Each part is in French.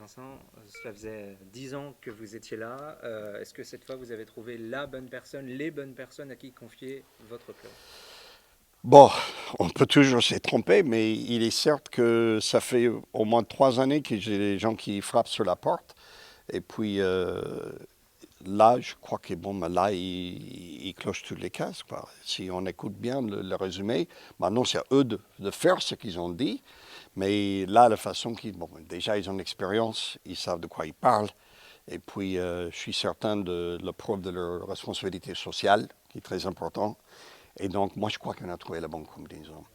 Vincent, cela faisait 10 ans que vous étiez là. Est-ce que cette fois, vous avez trouvé la bonne personne, les bonnes personnes à qui confier votre club? Bon, on peut toujours se tromper, mais il est certes que ça fait au moins 3 années que j'ai des gens qui frappent sur la porte. Et puis là, je crois que bon, ben là, il cloche toutes les cases, quoi. Si on écoute bien le résumé, maintenant c'est à eux de faire ce qu'ils ont dit. Mais là, la façon qu'ils, bon, déjà ils ont l'expérience, ils savent de quoi ils parlent. Et puis, je suis certain de la preuve de leur responsabilité sociale, qui est très important. Et donc, moi, je crois qu'on a trouvé la bonne combinaison.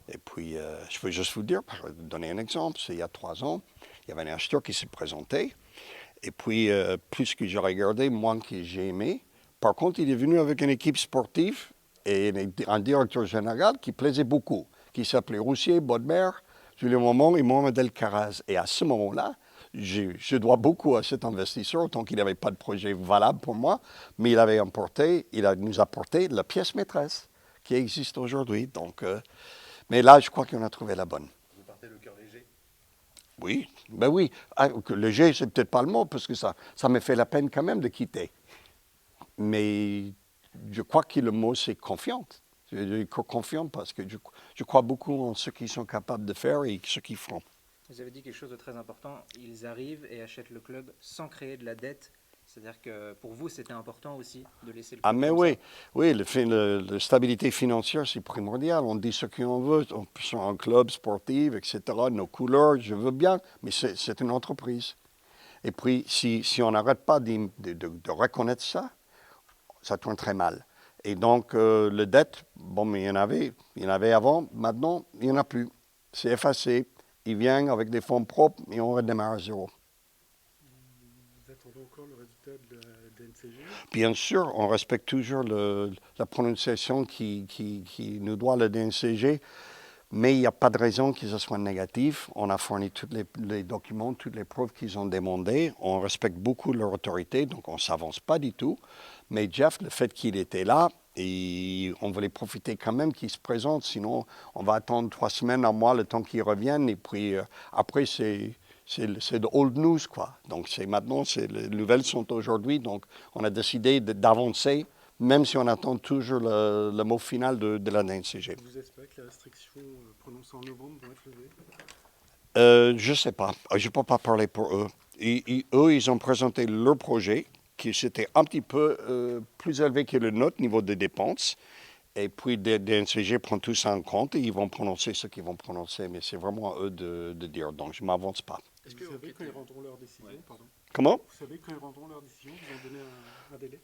Et puis, je peux juste vous dire, donner un exemple, c'est il y a 3 ans, il y avait un acheteur qui s'est présenté. Et puis, plus que j'ai regardé, moins que j'ai aimé. Par contre, il est venu avec une équipe sportive et un directeur général qui plaisait beaucoup, qui s'appelait Roussier, Bodmer, Julien Momon et Mohamed El Karaz. Et à ce moment-là, je dois beaucoup à cet investisseur, autant qu'il n'avait pas de projet valable pour moi, mais il a nous apporté la pièce maîtresse qui existe aujourd'hui. Donc, mais là, je crois qu'on a trouvé la bonne. Vous partez le cœur léger. Oui, ben oui. Ah, léger, c'est peut-être pas le mot, parce que ça me fait la peine quand même de quitter. Mais je crois que le mot, c'est confiante. Je dis confiant parce que je crois beaucoup en ce qu'ils sont capables de faire et ce qu'ils font. Vous avez dit quelque chose de très important. Ils arrivent et achètent le club sans créer de la dette. C'est-à-dire que pour vous, c'était important aussi de laisser le Ah, club mais comme ça. oui, oui, la stabilité financière, c'est primordial. On dit ce qu'on veut, on est un club sportif, etc., nos couleurs, je veux bien, mais c'est une entreprise. Et puis, si on n'arrête pas de reconnaître ça, ça tourne très mal. Et donc, le dette, bon, mais il y en avait avant, maintenant, il n'y en a plus. C'est effacé. Il vient avec des fonds propres et on redémarre à zéro. Vous attendez encore le résultat de la NCG. Bien sûr, on respecte toujours la prononciation qui nous doit le DNCG, mais il n'y a pas de raison que ce soit négatif. On a fourni tous les documents, toutes les preuves qu'ils ont demandées. On respecte beaucoup leur autorité, donc on ne s'avance pas du tout. Mais Jeff, le fait qu'il était là, et on voulait profiter quand même qu'il se présente, sinon on va attendre 3 semaines, un mois, le temps qu'il revienne, et puis après c'est de old news, quoi. Donc maintenant, les nouvelles sont aujourd'hui, donc on a décidé d'avancer, même si on attend toujours le mot final de la NCG. Vous espérez que les restrictions prononcées en novembre vont être levées. Je ne sais pas. Je ne peux pas parler pour eux. Eux, ils ont présenté leur projet, qui c'était un petit peu plus élevé que le nôtre niveau de dépenses. Et puis, DNCG prend tout ça en compte et ils vont prononcer ce qu'ils vont prononcer. Mais c'est vraiment à eux de dire. Donc, je ne m'avance pas. Est-ce que vous savez quand ils rendront leur décision, ouais. Pardon. Comment? Vous savez quand ils rendront leur décision. Vous ont donné un délai.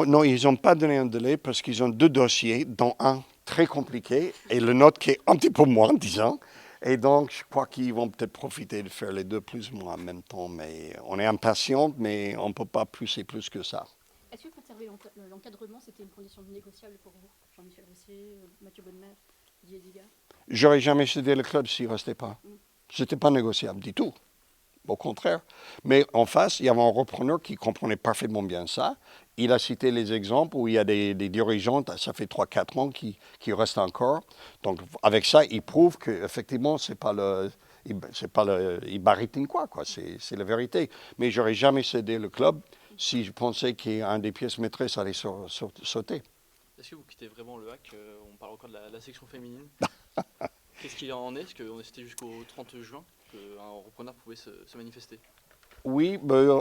Non, ils n'ont pas donné un délai parce qu'ils ont 2 dossiers, dont un très compliqué et le nôtre qui est un petit peu moins, disons. Et donc, je crois qu'ils vont peut-être profiter de faire les deux plus ou moins en même temps. Mais on est impatient, mais on ne peut pas pousser plus que ça. Est-ce que conserver l'encadrement, c'était une condition négociable pour vous, Jean-Michel Roussier, Mathieu Bonnemer, Didier Diga? J'aurais jamais cédé le club s'il ne restait pas. Ce n'était pas négociable du tout. Au contraire. Mais en face, il y avait un repreneur qui comprenait parfaitement bien ça. Il a cité les exemples où il y a des dirigeants, ça fait 3-4 ans, qui restent encore. Donc, avec ça, il prouve qu'effectivement, c'est pas il baritine quoi, c'est la vérité. Mais j'aurais jamais cédé le club si je pensais qu'un des pièces maîtresses allait sauter. Est-ce que vous quittez vraiment le hack? On parle encore de la section féminine. Qu'est-ce qu'il en est? Parce que c'était jusqu'au 30 juin qu'un repreneur pouvait se manifester. Oui,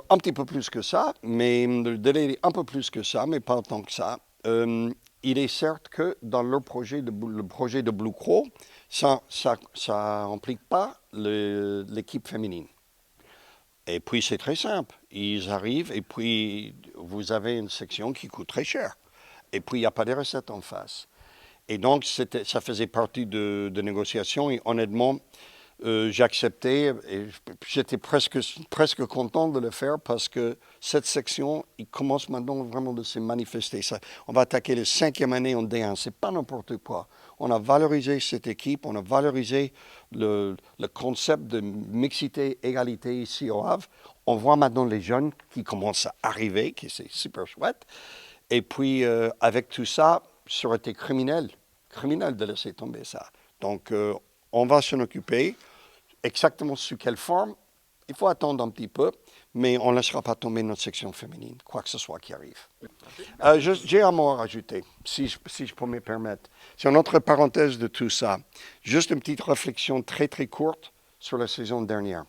un petit peu plus que ça, mais le délai est un peu plus que ça, mais pas autant que ça. Il est certes que dans le projet de Blue Crow, ça n'implique pas l'équipe féminine. Et puis c'est très simple. Ils arrivent et puis vous avez une section qui coûte très cher. Et puis il n'y a pas de recettes en face. Et donc ça faisait partie de négociations et honnêtement, j'ai accepté et j'étais presque content de le faire parce que cette section, il commence maintenant vraiment de se manifester. On va attaquer la 5e année en D1, c'est pas n'importe quoi. On a valorisé cette équipe, on a valorisé le concept de mixité, égalité ici au Havre. On voit maintenant les jeunes qui commencent à arriver, qui c'est super chouette. Et puis avec tout ça, ça aurait été criminel de laisser tomber ça. Donc on va s'en occuper. Exactement sous quelle forme, il faut attendre un petit peu, mais on ne laissera pas tomber notre section féminine, quoi que ce soit qui arrive. J'ai un mot à rajouter, si je peux me permettre. C'est une autre parenthèse de tout ça. Juste une petite réflexion très, très courte sur la saison dernière.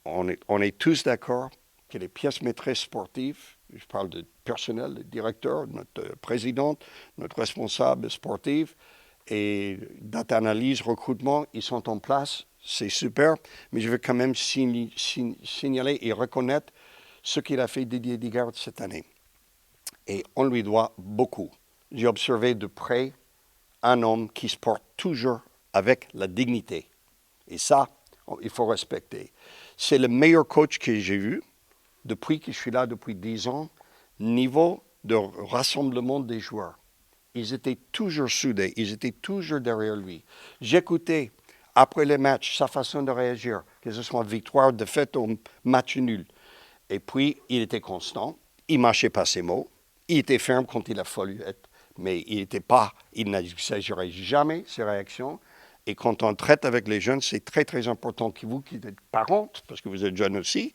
On est tous d'accord que les pièces maîtresses sportives, je parle de personnel, le directeur, notre présidente, notre responsable sportif, et data analyse, recrutement, ils sont en place, c'est super, mais je veux quand même signaler et reconnaître ce qu'il a fait Didier Digard cette année. Et on lui doit beaucoup. J'ai observé de près un homme qui se porte toujours avec la dignité. Et ça, il faut respecter. C'est le meilleur coach que j'ai vu depuis que je suis là, depuis 10 ans, niveau de rassemblement des joueurs. Ils étaient toujours soudés, ils étaient toujours derrière lui. J'écoutais, après les matchs, sa façon de réagir, que ce soit victoire, défaite ou match nul. Et puis, il était constant, il ne mâchait pas ses mots, il était ferme quand il a fallu être, mais il n'exagérait jamais ses réactions. Et quand on traite avec les jeunes, c'est très, très important que vous qui êtes parents, parce que vous êtes jeunes aussi,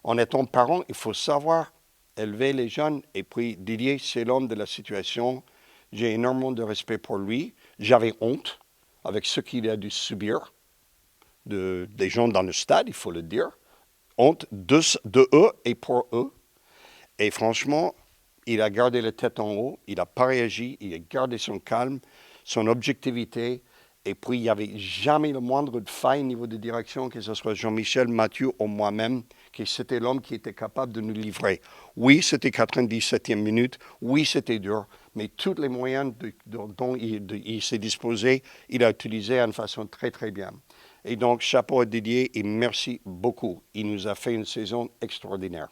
en étant parents, il faut savoir élever les jeunes. Et puis, Didier, c'est l'homme de la situation. J'ai énormément de respect pour lui. J'avais honte avec ce qu'il a dû subir des gens dans le stade, il faut le dire. Honte de eux et pour eux. Et franchement, il a gardé la tête en haut, il n'a pas réagi, il a gardé son calme, son objectivité. Et puis, il n'y avait jamais le moindre faille au niveau de direction, que ce soit Jean-Michel, Mathieu ou moi-même, que c'était l'homme qui était capable de nous livrer. Oui, c'était 97e minute. Oui, c'était dur. Mais tous les moyens dont il s'est disposé, il a utilisé d'une façon très, très bien. Et donc, chapeau à Didier et merci beaucoup. Il nous a fait une saison extraordinaire.